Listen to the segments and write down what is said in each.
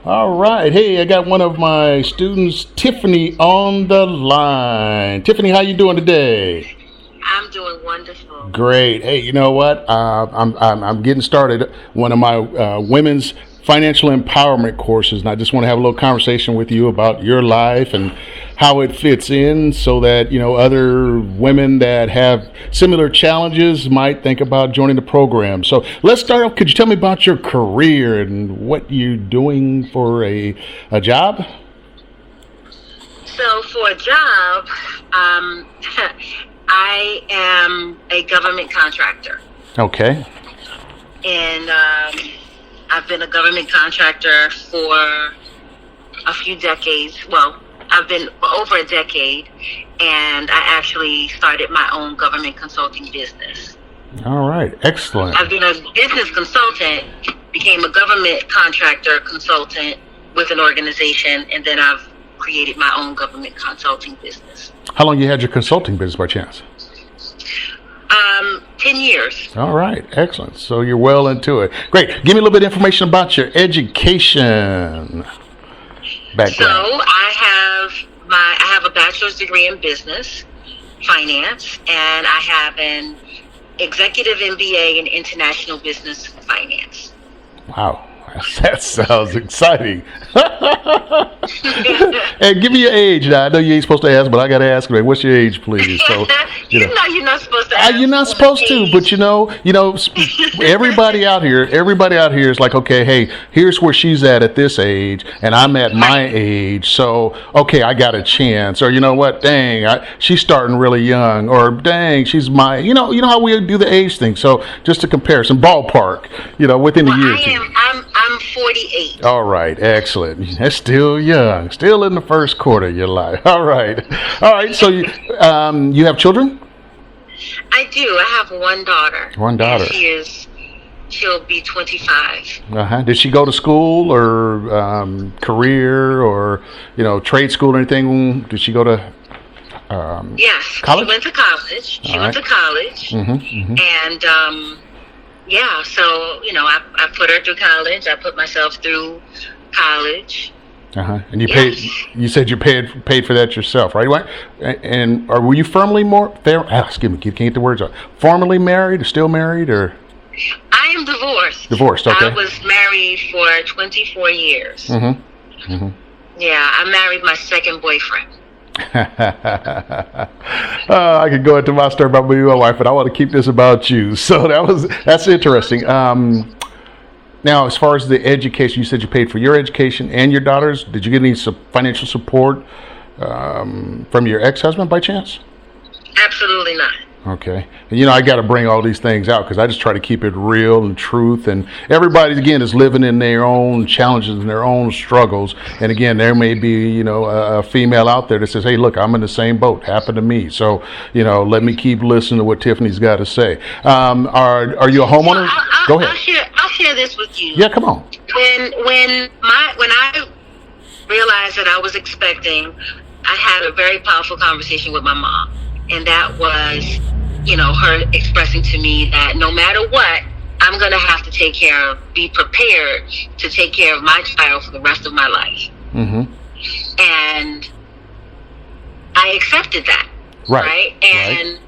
All right. Hey, I got one of my students, Tiffany, on the line. Tiffany, how you doing today? I'm doing wonderful. Great. Hey, you know what? I'm getting started one of my women's financial empowerment courses, and I just want to have a little conversation with you about your life and how it fits in, so that other women that have similar challenges might think about joining the program. So let's start off. Could you tell me about your career and what you're doing for a job? So for a job, I am a government contractor. Okay. And I've been a government contractor for a few decades. Well, I've been over a decade, and I actually started my own government consulting business. All right. Excellent. I've been a business consultant, became a government contractor consultant with an organization, and then I've created my own government consulting business. How long you had your consulting business by chance? 10 years. All right. Excellent. So you're well into it. Great. Give me a little bit of information about your education background. So I have a bachelor's degree in business, finance, and I have an executive MBA in international business finance. Wow. That sounds exciting. Hey, give me your age. Now, I know you ain't supposed to ask, but I got to ask, man, what's your age, please? So, you're not supposed to ask. You're not supposed to, but everybody out here is like, okay, hey, here's where she's at this age, and I'm at my age, so, okay, I got a chance. Or, you know what, dang, she's starting really young. Or, dang, she's my, you know how we do the age thing. So, just a comparison, ballpark, within a year or two. I'm 48. All right, excellent. That's still young, still in the first quarter of your life. All right. So you have children? I do. I have one daughter. One daughter. She'll be 25. Did she go to school or career or trade school or anything? Did she go to yes, college? She went to college. And yeah, so I put her through college. I put myself through college. And you paid. You said you paid for that yourself, right? And were you firmly excuse me, can't get the words out. Formally married, or still married, or? I am divorced. Divorced. Okay. I was married for 24 years. Yeah, I married my second boyfriend. I could go into my story about me and my wife, but I want to keep this about you. So that's interesting. Now, as far as the education, you said you paid for your education and your daughter's. Did you get any financial support from your ex-husband by chance? Absolutely not. Okay. And I got to bring all these things out because I just try to keep it real and truth. And everybody, again, is living in their own challenges and their own struggles. And again, there may be, a female out there that says, hey, look, I'm in the same boat. Happened to me. So, let me keep listening to what Tiffany's got to say. Are you a homeowner? Go ahead. I'll share this with you. Yeah, come on. When I realized that I was expecting, I had a very powerful conversation with my mom. And that was, her expressing to me that no matter what, I'm going to have to be prepared to take care of my child for the rest of my life. And I accepted that. Right? And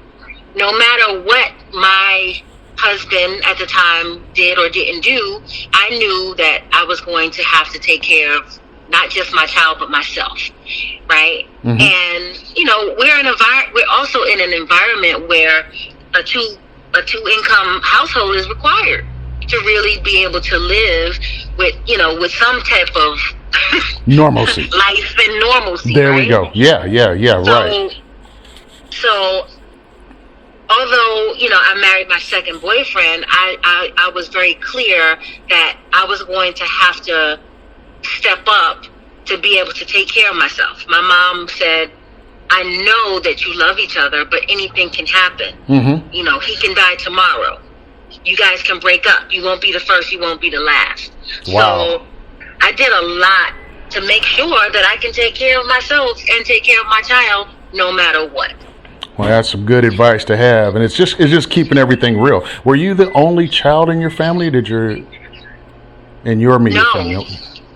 no matter what my husband at the time did or didn't do, I knew that I was going to have to take care of not just my child, but myself, right? And we're also in an environment where a two income household is required to really be able to live with some type of normalcy, life and normalcy. There we go. Yeah, right. So although I married my second boyfriend, I was very clear that I was going to have to step up to be able to take care of myself. My mom said, I know that you love each other, but anything can happen. He can die tomorrow. You guys can break up. You won't be the first, you won't be the last. Wow. So I did a lot to make sure that I can take care of myself and take care of my child no matter what. Well, that's some good advice to have, and it's just keeping everything real. Were you the only child in your family? In your immediate family?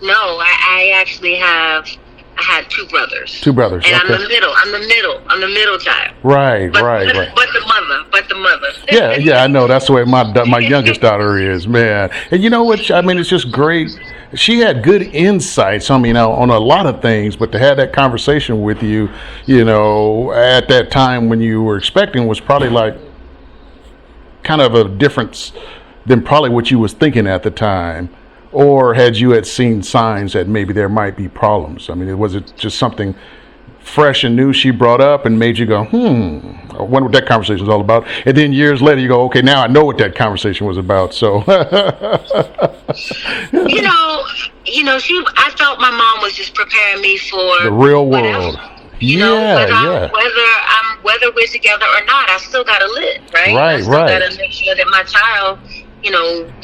No, I actually I had two brothers. Two brothers. And okay. I'm the middle child. Right. But the mother. Yeah, I know. That's the way my youngest daughter is, man. And you know what? I mean, it's just great. She had good insights on, on a lot of things, but to have that conversation with you, at that time when you were expecting was probably like kind of a difference than probably what you was thinking at the time. Or had seen signs that maybe there might be problems? I mean, was it just something fresh and new she brought up and made you go, I wonder what that conversation was all about? And then years later you go, okay, now I know what that conversation was about. So, I felt my mom was just preparing me for the real world. Whether we're together or not, I still got to live, right? I still got to make sure that my child,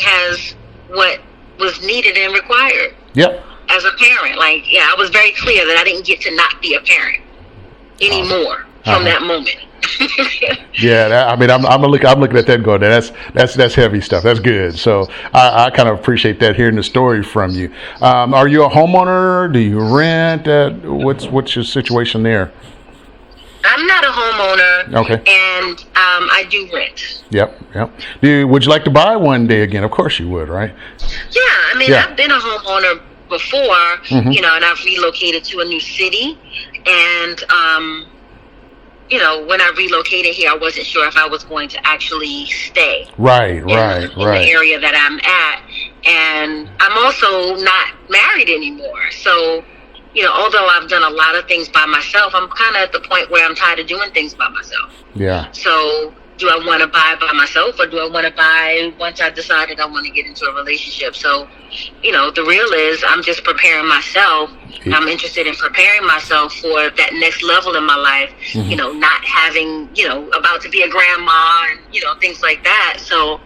has what was needed and required. Yep. As a parent, I was very clear that I didn't get to not be a parent anymore from that moment. Yeah, I'm looking at that and going, that's heavy stuff. That's good. So I kind of appreciate that, hearing the story from you. Are you a homeowner? Do you rent? What's your situation there? I'm not a homeowner. Okay. And I do rent. Yep. Would you like to buy one day again? Of course you would, right? Yeah, I've been a homeowner before, and I've relocated to a new city. And, when I relocated here, I wasn't sure if I was going to actually stay. In the area that I'm at. And I'm also not married anymore. So, although I've done a lot of things by myself, I'm kind of at the point where I'm tired of doing things by myself. Yeah. So do I want to buy by myself, or do I want to buy once I decided I want to get into a relationship? So, the real is I'm just preparing myself. Yeah. I'm interested in preparing myself for that next level in my life, not having, about to be a grandma and, things like that. So,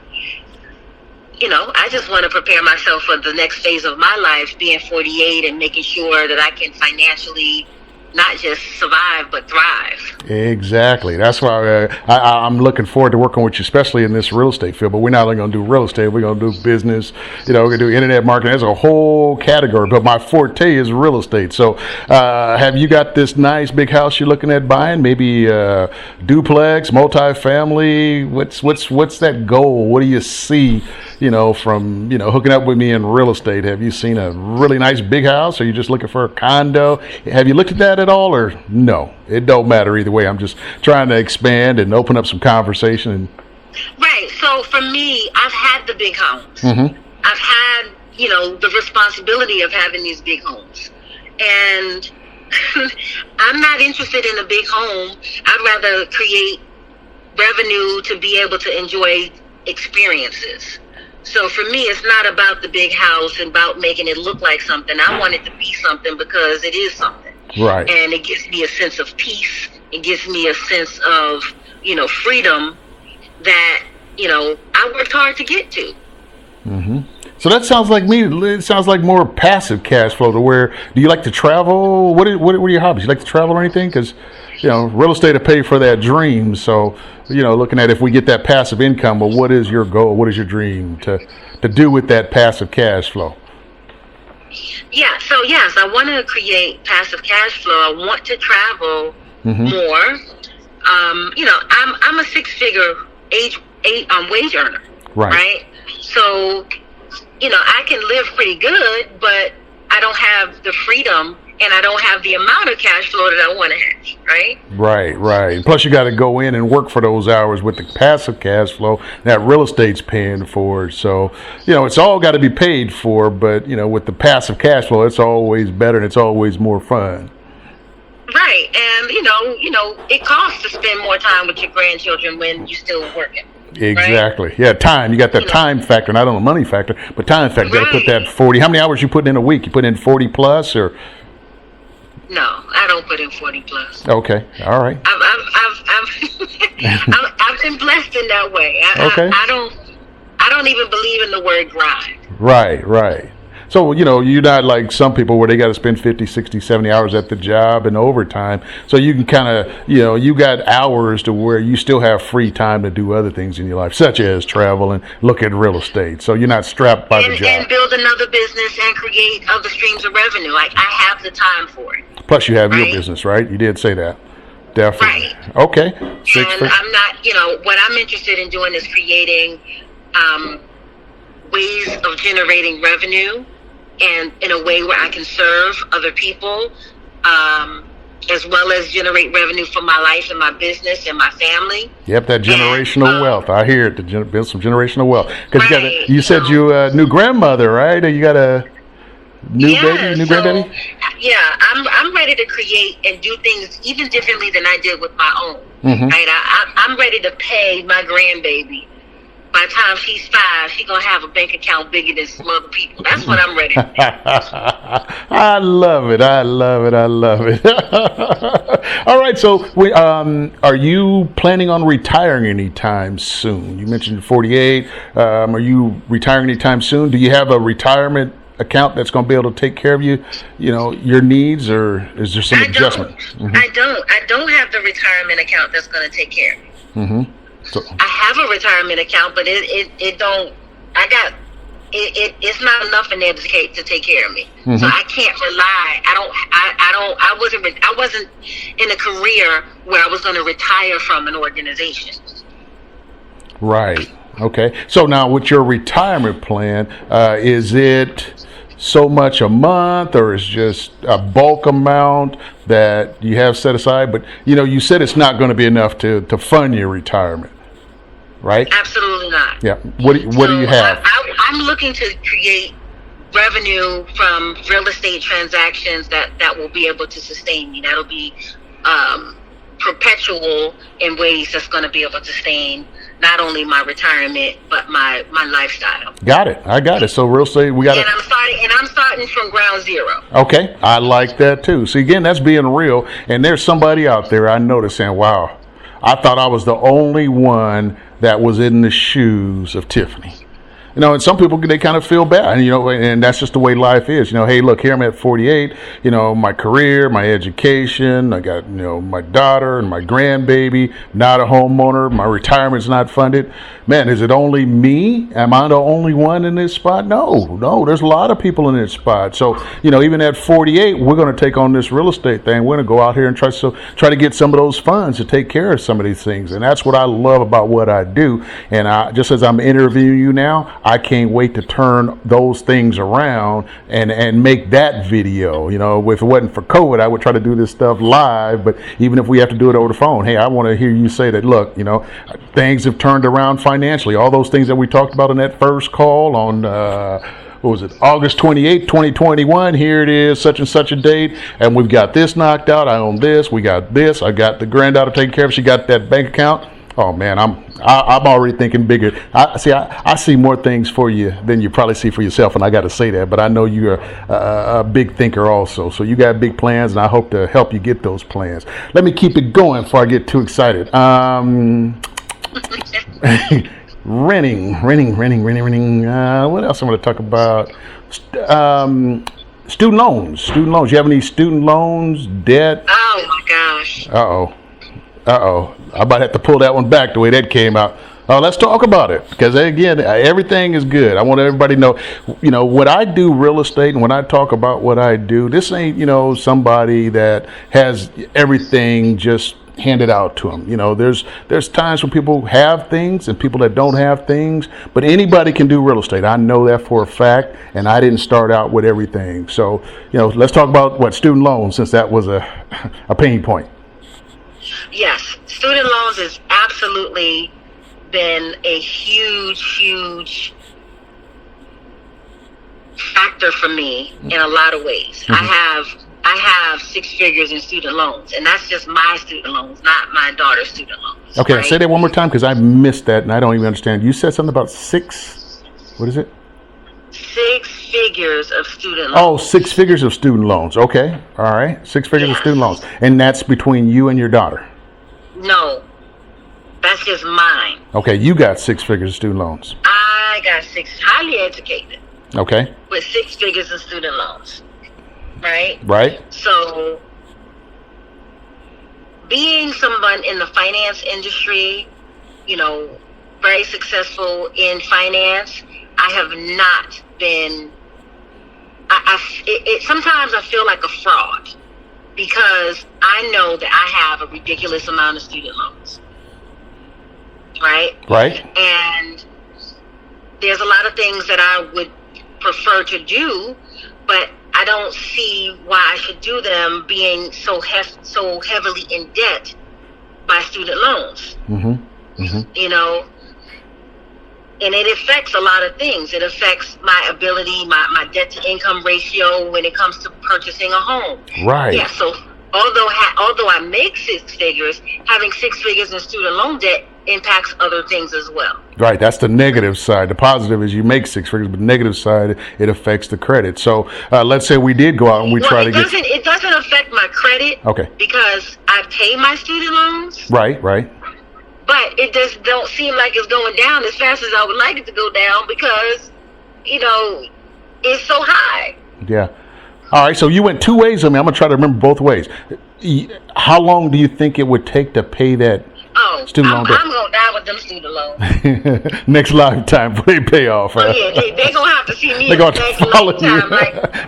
I just want to prepare myself for the next phase of my life, being 48 and making sure that I can financially not just survive, but thrive. Exactly. That's why I'm looking forward to working with you, especially in this real estate field. But we're not only going to do real estate, we're going to do business. We're going to do internet marketing. There's a whole category. But my forte is real estate. So have you got this nice big house you're looking at buying? Maybe duplex, multifamily? What's that goal? What do you see, from, hooking up with me in real estate? Have you seen a really nice big house? Or are you just looking for a condo? Have you looked at that at all, or no? It don't matter either way. I'm just trying to expand and open up some conversation. Right. So for me, I've had the big homes. Mm-hmm. I've had, the responsibility of having these big homes, and I'm not interested in a big home. I'd rather create revenue to be able to enjoy experiences. So for me, it's not about the big house and about making it look like something. I want it to be something because it is something. Right. And it gives me a sense of peace. It gives me a sense of, freedom that, I worked hard to get to. Mm-hmm. So that sounds like me. It sounds like more passive cash flow. To where, do you like to travel? What are your hobbies? You like to travel or anything? Because, real estate to pay for that dream. So, looking at if we get that passive income, well, what is your goal? What is your dream to do with that passive cash flow? Yeah, so yes, I want to create passive cash flow. I want to travel more. I'm a six-figure wage earner, right? So, I can live pretty good, but I don't have the freedom and I don't have the amount of cash flow that I want to have, right? Right. Plus, you got to go in and work for those hours with the passive cash flow that real estate's paying for. So, it's all got to be paid for, but, with the passive cash flow, it's always better and it's always more fun. Right. And, it costs to spend more time with your grandchildren when you're still working. Exactly. Right? Yeah, time. You got that time factor, not only money factor, but time factor. You got to put that 40. How many hours you put in a week? You put in 40 plus or? No, I don't put in 40 plus. Okay, all right. I've been blessed in that way. I don't even believe in the word grind. Right. So, you're not like some people where they got to spend 50, 60, 70 hours at the job and overtime. So you can kind of, you got hours to where you still have free time to do other things in your life, such as travel and look at real estate. So you're not strapped by the job. And build another business and create other streams of revenue. Like, I have the time for it. Plus you have your business, right? You did say that. Definitely. Right. Okay. I'm not, what I'm interested in doing is creating ways of generating revenue, and in a way where I can serve other people, as well as generate revenue for my life and my business and my family. Yep, that generational wealth. I hear it. To build some generational wealth. Because you said so, you a new grandmother, right? Or you got a new grandbaby? Yeah, I'm ready to create and do things even differently than I did with my own. Mm-hmm. Right? I'm ready to pay my grandbaby. By the time she's 5, she's going to have a bank account bigger than some other people. That's what I'm ready to do. I love it. All right, so are you planning on retiring anytime soon? You mentioned you're 48. Are you retiring anytime soon? Do you have a retirement account that's going to be able to take care of your needs, or is there some adjustment? Mm-hmm. I don't have the retirement account that's going to take care of me. Mm-hmm. So, I have a retirement account, but it don't. It's not enough in there to take care of me. Mm-hmm. So I can't rely. I wasn't in a career where I was going to retire from an organization. Right. Okay. So now, with your retirement plan, is it so much a month, or is just a bulk amount that you have set aside? But you said it's not going to be enough to fund your retirement, right? Absolutely not. Yeah. What do you have? I'm looking to create revenue from real estate transactions that will be able to sustain me. That'll be perpetual in ways that's going to be able to sustain not only my retirement but my lifestyle. Got it. I got it. So real estate, we got it. And I'm starting from ground zero. Okay, I like that too. See, again, that's being real. And there's somebody out there I noticed saying, "Wow, I thought I was the only one that was in the shoes of Tiffany." And some people, they kind of feel bad, and that's just the way life is. Hey, look, here I'm at 48, my career, my education, I got, my daughter and my grandbaby, not a homeowner, my retirement's not funded. Man, is it only me? Am I the only one in this spot? No, there's a lot of people in this spot. So, even at 48, we're going to take on this real estate thing. We're going to go out here and try to get some of those funds to take care of some of these things. And that's what I love about what I do. And just as I'm interviewing you now, I can't wait to turn those things around and make that video. If it wasn't for COVID, I would try to do this stuff live. But even if we have to do it over the phone, hey, I want to hear you say that, look, things have turned around financially. All those things that we talked about in that first call on, August 28th, 2021. Here it is, such and such a date. And we've got this knocked out. I own this. We got this. I got the granddaughter taken care of. She got that bank account. Oh man, I'm already thinking bigger. I see more things for you than you probably see for yourself, and I got to say that. But I know you're a big thinker also, so you got big plans, and I hope to help you get those plans. Let me keep it going before I get too excited. Renting. What else I want to talk about? Student loans. You have any student loans, debt? Oh my gosh. Uh-oh. I might have to pull that one back the way that came out. Let's talk about it, because again, everything is good. I want everybody to know, what I do real estate, and when I talk about what I do, this ain't, somebody that has everything just handed out to them. There's times when people have things and people that don't have things, but anybody can do real estate. I know that for a fact, and I didn't start out with everything. So, let's talk about student loans, since that was a pain point. Yes, student loans has absolutely been a huge factor for me in a lot of ways. Mm-hmm. I have 6 figures in student loans, and that's just my student loans, not my daughter's student loans. Okay, right? Say that one more time, because I missed that and I don't even understand. You said something about 6. What is it? 6 figures of student loans. Oh, 6 figures of student loans. Okay, all right, 6 figures of student loans, and that's between you and your daughter. No, that's just mine. Okay, you got 6 figures of student loans. I got 6, highly educated. Okay. with six figures in student loans, right? Right. So being someone in the finance industry, very successful in finance, I have not been. Sometimes I feel like a fraud because I know that I have a ridiculous amount of student loans, right? Right. And there's a lot of things that I would prefer to do, but I don't see why I should do them being so heavily in debt by student loans. Mm-hmm. Mm-hmm. And it affects a lot of things. It affects my ability, my debt to income ratio when it comes to purchasing a home. Right. Yeah. So although I make six figures, having six figures in student loan debt impacts other things as well. Right, that's the negative side. The positive is you make six figures, but the negative side, it affects the credit. So let's say we did go out and we try to get... It doesn't affect my credit. Okay. Because I pay my student loans. Right. But it just don't seem like it's going down as fast as I would like it to go down because, it's so high. Yeah. All right, so you went two ways. I'm going to try to remember both ways. How long do you think it would take to pay that student loan debt? I'm going to die with them student loans. Next lifetime before they pay off. Oh, yeah, they're going to have to see me. They're going to follow you.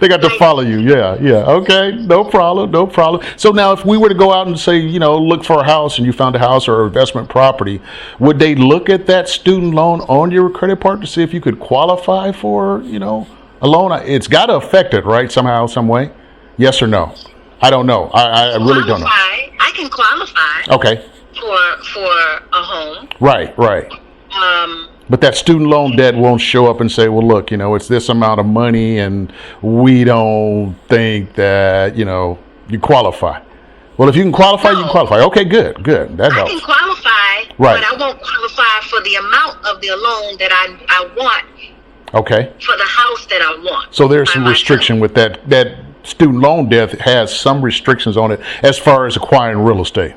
They got to follow you. Yeah. Okay, no problem. So now if we were to go out and say, look for a house and you found a house or investment property, would they look at that student loan on your credit part to see if you could qualify for, a loan? It's got to affect it, right? Somehow, some way? Yes or no? I don't know. I really don't know. I can qualify. Okay. For a home. Right. But that student loan debt won't show up and say, well, look, it's this amount of money and we don't think that, you qualify. Well, if you can qualify, you can qualify. Okay, good. That helps. I can qualify, right. But I won't qualify for the amount of the loan that I want. Okay. For the house that I want. So there's some restriction with that. That student loan debt has some restrictions on it as far as acquiring real estate.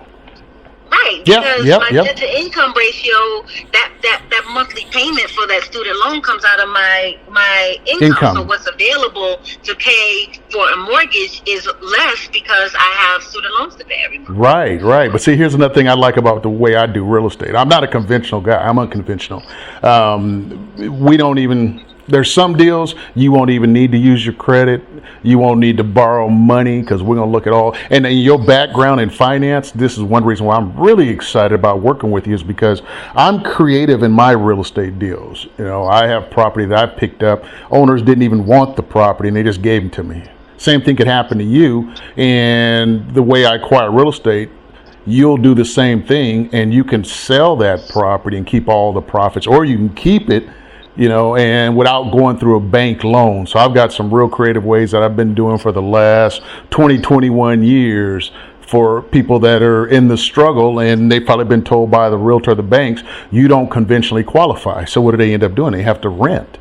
Right, because my debt to income ratio, that monthly payment for that student loan comes out of my income. So what's available to pay for a mortgage is less because I have student loans to pay every month. Right. But see, here's another thing I like about the way I do real estate. I'm not a conventional guy. I'm unconventional. There's some deals you won't even need to use your credit. You won't need to borrow money because we're going to look at all. And in your background in finance, this is one reason why I'm really excited about working with you is because I'm creative in my real estate deals. I have property that I picked up. Owners didn't even want the property and they just gave them to me. Same thing could happen to you. And the way I acquire real estate, you'll do the same thing and you can sell that property and keep all the profits, or you can keep it and without going through a bank loan. So I've got some real creative ways that I've been doing for the last 21 years for people that are in the struggle, and they've probably been told by the realtor or the banks, you don't conventionally qualify. So what do they end up doing? They have to rent.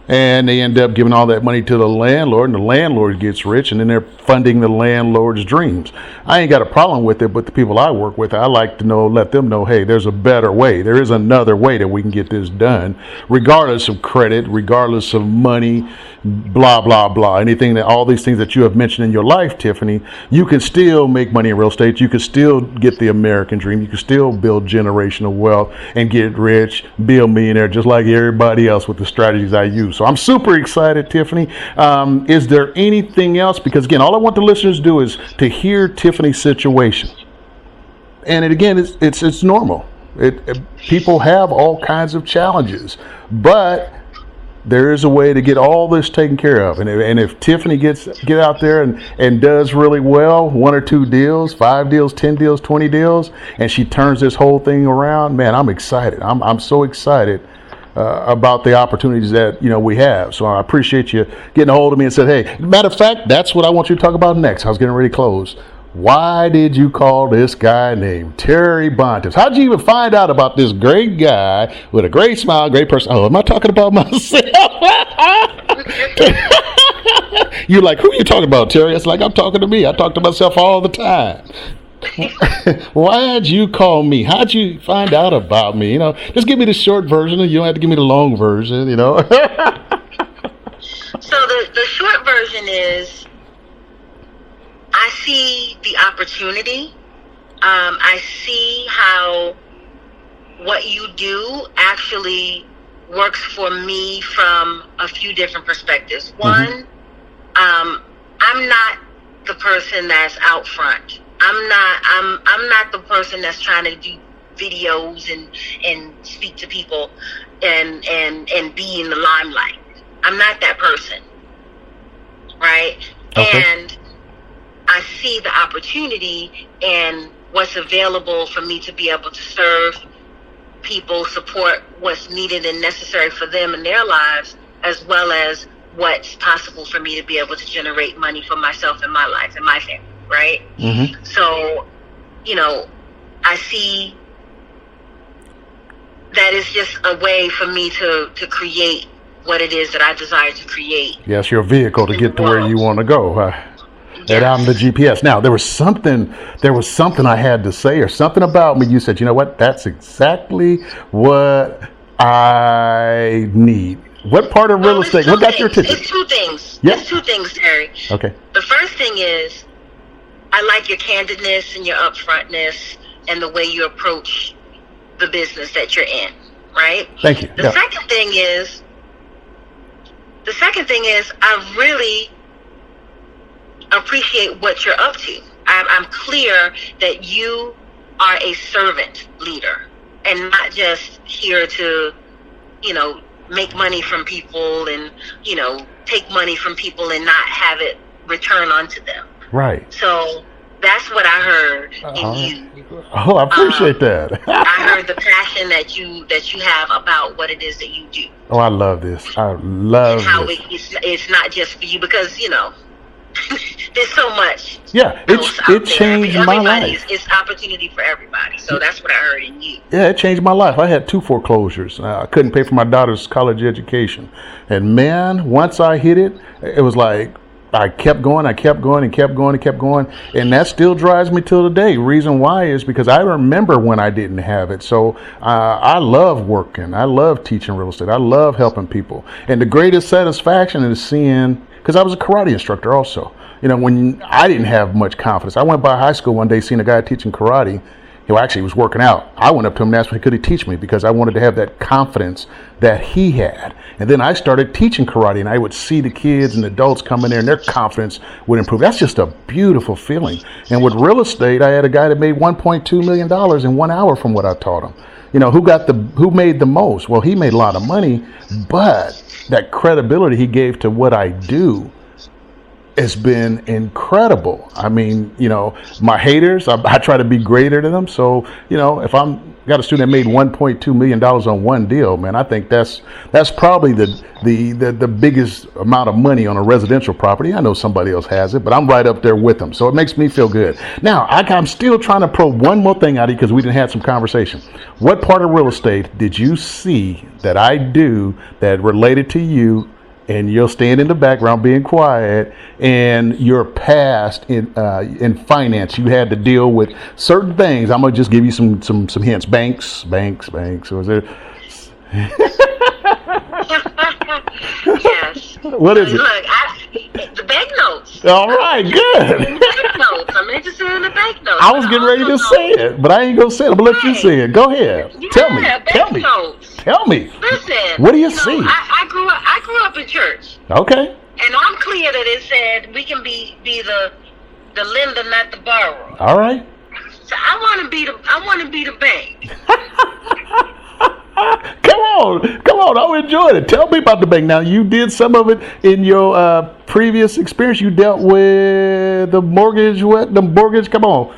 And they end up giving all that money to the landlord, and the landlord gets rich, and then they're funding the landlord's dreams. I ain't got a problem with it, but the people I work with, I like to let them know, hey, there's a better way. There is another way that we can get this done, regardless of credit, regardless of money, blah, blah, blah. All these things that you have mentioned in your life, Tiffany, you can still make money in real estate. You can still get the American dream. You can still build generational wealth and get rich, be a millionaire, just like everybody else with the strategies I use. So I'm super excited, Tiffany. Is there anything else? Because again, all I want the listeners to do is to hear Tiffany's situation. And it's normal. People have all kinds of challenges, but there is a way to get all this taken care of. And if Tiffany get out there and does really well, 1 or 2 deals, 5 deals, 10 deals, 20 deals, and she turns this whole thing around, man, I'm excited. I'm so excited about the opportunities that we have. So I appreciate you getting a hold of me and said, hey, matter of fact, that's what I want you to talk about next. I was getting ready to close. Why did you call this guy named Terry Bontemps? How'd you even find out about this great guy with a great smile, great person? Oh, am I talking about myself? You're like, who are you talking about, Terry? It's like, I'm talking to me. I talk to myself all the time. Why'd you call me? How'd you find out about me? Just give me the short version. You don't have to give me the long version, So the short version is, I see the opportunity. I see how what you do actually works for me from a few different perspectives. One, I'm not the person that's out front. I'm not the person that's trying to do videos and speak to people and be in the limelight. I'm not that person, right? Okay. And I see the opportunity and what's available for me to be able to serve people, support what's needed and necessary for them in their lives, as well as what's possible for me to be able to generate money for myself and my life and my family, right? Mm-hmm. So, I see that it's just a way for me to create what it is that I desire to create. Yes, your vehicle to get to where you want to go. Yes. And I'm the GPS. Now, there was something I had to say, or something about me. You said, you know what? That's exactly what I need. What part of real estate? What got your attention? It's two things. Yeah. It's two things, Terry. Okay. The first thing is, I like your candidness and your upfrontness and the way you approach the business that you're in, right? Thank you. The second thing is, I really appreciate what you're up to. I'm clear that you are a servant leader and not just here to, make money from people and, take money from people and not have it return onto them. Right. So that's what I heard in you. Oh, I appreciate that. I heard the passion that you have about what it is that you do. Oh, I love this. I love and how this. It's not just for you, because there's so much. Yeah, it changed my life. It's opportunity for everybody. So that's what I heard in you. Yeah, it changed my life. I had 2 foreclosures. I couldn't pay for my daughter's college education. And man, once I hit it, it was like I kept going. And that still drives me till today. Reason why is because I remember when I didn't have it. So I love working. I love teaching real estate. I love helping people. And the greatest satisfaction is seeing, because I was a karate instructor also. When I didn't have much confidence, I went by high school one day, seeing a guy teaching karate. He actually was working out. I went up to him and asked him, could he teach me? Because I wanted to have that confidence that he had. And then I started teaching karate, and I would see the kids and adults come in there and their confidence would improve. That's just a beautiful feeling. And with real estate, I had a guy that made $1.2 million in 1 hour from what I taught him. Who made the most? Well, he made a lot of money, but that credibility he gave to what I do has been incredible. I mean, my haters, I try to be greater than them. So, if I'm got a student that made $1.2 million on one deal, man, I think that's probably the biggest amount of money on a residential property. I know somebody else has it, but I'm right up there with them. So it makes me feel good. Now, I'm still trying to probe one more thing out of you, because we didn't have some conversation. What part of real estate did you see that I do that related to you, and you'll stand in the background being quiet, and your past in finance, you had to deal with certain things? I'm gonna just give you some hints. Banks. Was there? Yes. What is it? Look, the bank notes. All right, good. Bank notes. I'm interested in the bank notes. I was getting ready to say it, but I ain't gonna say it. I'm gonna let you say it. Go ahead. Tell me. Notes. Tell me. Listen. What do you see? I grew up in church. Okay. And I'm clear that it said we can be the lender, not the borrower. All right. So I want to be the bank. Come on, I'm enjoying it. Tell me about the bank. Now, you did some of it in your previous experience. You dealt with the mortgage. Come on,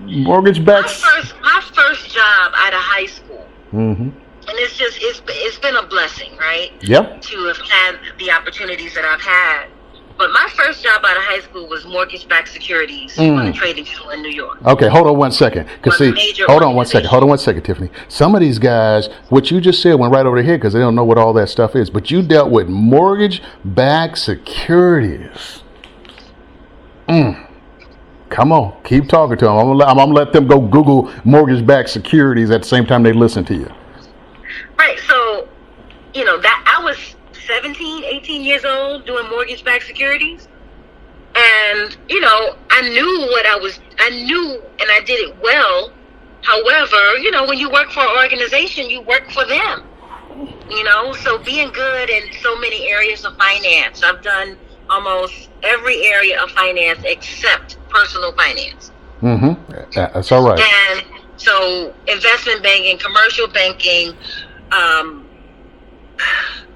mortgage backs. My first job out of high school. Mm-hmm. And it's been a blessing, right? Yep. To have had the opportunities that I've had. But my first job out of high school was mortgage-backed securities on a trading floor in New York. Okay, hold on one second. Hold on one second, Tiffany. Some of these guys, what you just said went right over their head because they don't know what all that stuff is. But you dealt with mortgage-backed securities. Come on, keep talking to them. I'm gonna let them go Google mortgage-backed securities at the same time they listen to you. Right. So, that I was 17, 18 years old doing mortgage-backed securities. And, you know, I knew and I did it well. However, you know, when you work for an organization, you work for them. You know, so being good in so many areas of finance. I've done almost every area of finance except personal finance. Mm-hmm. That's all right. And so investment banking, commercial banking, I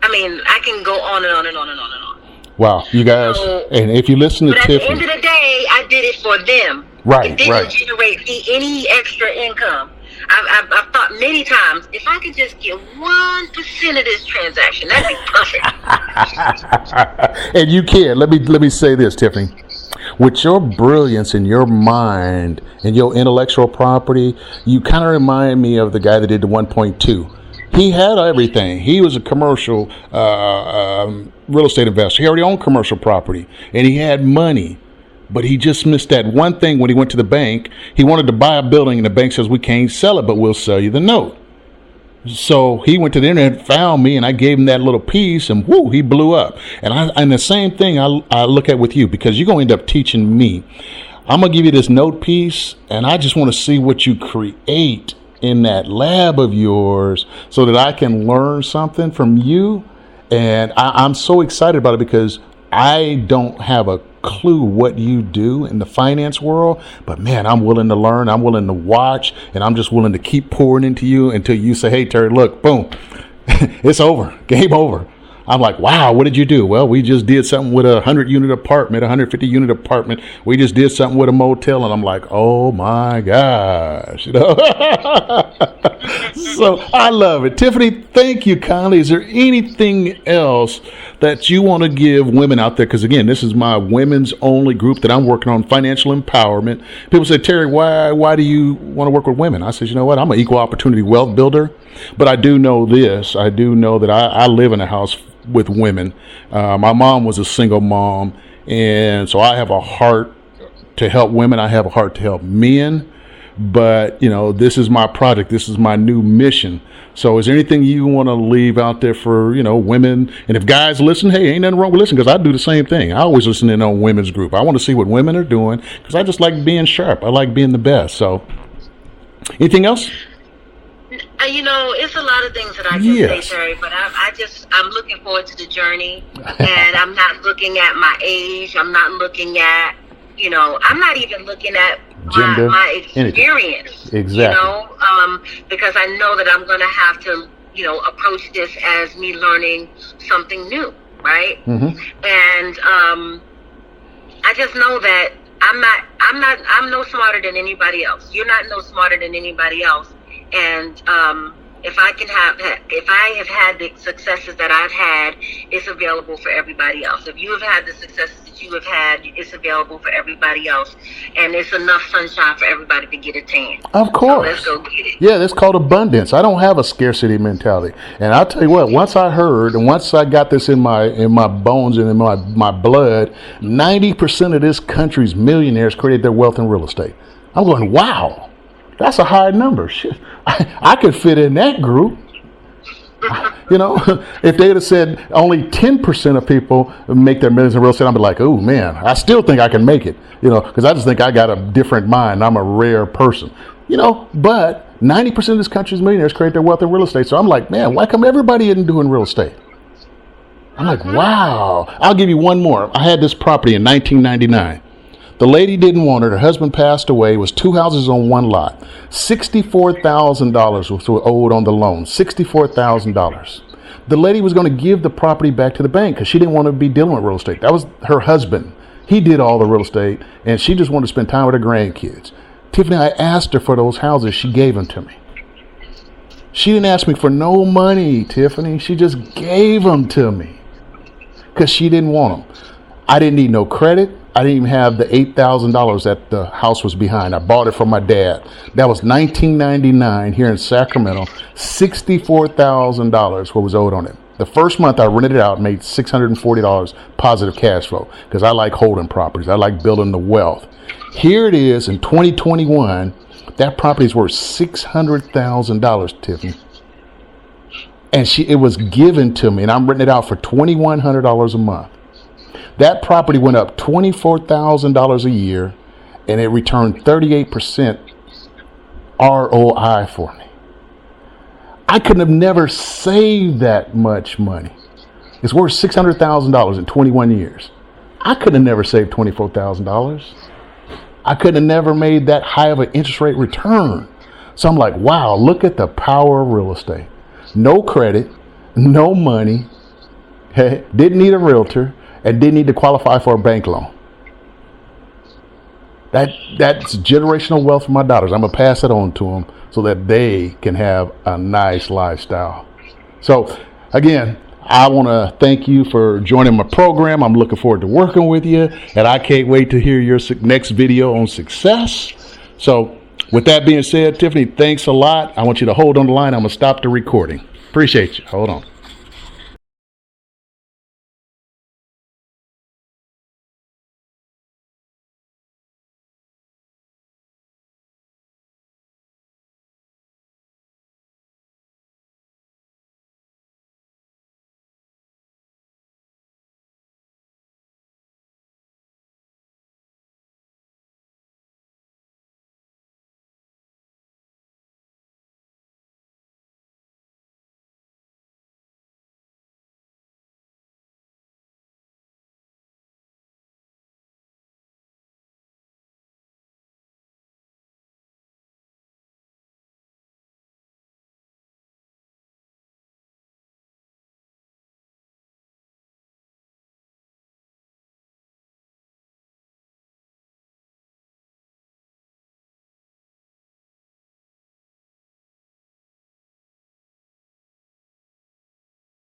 mean, I can go on and on and on and on and on. Wow, you guys, so, and if you listen to Tiffany. At the end of the day, I did it for them. Right, it didn't generate any extra income. I've thought many times, if I could just get 1% of this transaction, that'd be perfect. And you can. Let me say this, Tiffany. With your brilliance in your mind and your intellectual property, you kind of remind me of the guy that did the 1.2. He had everything. He was a commercial real estate investor. He already owned commercial property, and he had money. But he just missed that one thing when he went to the bank. He wanted to buy a building, and the bank says, we can't sell it, but we'll sell you the note. So he went to the internet, found me, and I gave him that little piece, and whoo, he blew up. And the same thing I look at with you, because you're going to end up teaching me. I'm going to give you this note piece, and I just want to see what you create in that lab of yours so that I can learn something from you. And I'm so excited about it because I don't have a clue what you do in the finance world, but man, I'm willing to learn, I'm willing to watch, and I'm just willing to keep pouring into you until you say, hey, Terry, look, boom, it's over, game over. I'm like, wow, what did you do? Well, we just did something with a 100-unit apartment, 150-unit apartment. We just did something with a motel, and I'm like, oh my gosh, you know. So I love it. Tiffany, thank you kindly. Is there anything else that you want to give women out there? Because again, this is my women's only group that I'm working on, financial empowerment. People say, Terry, why do you want to work with women? I said, you know what? I'm an equal opportunity wealth builder, but I do know this. I do know that I live in a house with women. My mom was a single mom, and so I have a heart to help women. I have a heart to help men. But, you know, this is my project. This is my new mission. So is there anything you want to leave out there for, you know, women? And if guys listen, hey, ain't nothing wrong with listening, because I do the same thing. I always listen in on women's group. I want to see what women are doing because I just like being sharp. I like being the best. So anything else? You know, it's a lot of things that I can say, Terry, but I'm looking forward to the journey, and I'm not looking at my age. I'm not looking at, you know, I'm not even looking at gender, my experience. Anything. Exactly. You know, because I know that I'm going to have to, you know, approach this as me learning something new, right? Mm-hmm. And I just know that I'm no smarter than anybody else. You're not no smarter than anybody else. And if I have had the successes that I've had, it's available for everybody else. If you have had the successes that you have had, it's available for everybody else. And it's enough sunshine for everybody to get a tan. Of course. So let's go get it. Yeah, that's called abundance. I don't have a scarcity mentality. And I'll tell you what, once I heard and once I got this in my bones and in my blood, 90% of this country's millionaires created their wealth in real estate. I'm going, wow. That's a high number. Shit. I could fit in that group. You know, if they would have said only 10% of people make their millions in real estate, I'd be like, oh man, I still think I can make it. You know, because I just think I got a different mind. I'm a rare person. You know, but 90% of this country's millionaires create their wealth in real estate. So I'm like, man, why come everybody isn't doing real estate? I'm like, wow. I'll give you one more. I had this property in 1999. The lady didn't want it. Her husband passed away. It was 2 houses on one lot. $64,000 was owed on the loan. $64,000. The lady was going to give the property back to the bank because she didn't want to be dealing with real estate. That was her husband. He did all the real estate, and she just wanted to spend time with her grandkids. Tiffany, I asked her for those houses. She gave them to me. She didn't ask me for no money, Tiffany. She just gave them to me because she didn't want them. I didn't need no credit. I didn't even have the $8,000 that the house was behind. I bought it from my dad. That was 1999 here in Sacramento. $64,000 what was owed on it. The first month I rented it out and made $640 positive cash flow because I like holding properties. I like building the wealth. Here it is in 2021. That property is worth $600,000, Tiffany. And it was given to me, and I'm renting it out for $2,100 a month. That property went up $24,000 a year, and it returned 38% ROI for me. I couldn't have never saved that much money. It's worth $600,000 in 21 years. I couldn't have never saved $24,000. I couldn't have never made that high of an interest rate return. So I'm like, wow, look at the power of real estate. No credit, no money, didn't need a realtor, and didn't need to qualify for a bank loan. That's generational wealth for my daughters. I'm going to pass it on to them so that they can have a nice lifestyle. So, again, I want to thank you for joining my program. I'm looking forward to working with you, and I can't wait to hear your next video on success. So, with that being said, Tiffany, thanks a lot. I want you to hold on the line. I'm going to stop the recording. Appreciate you. Hold on.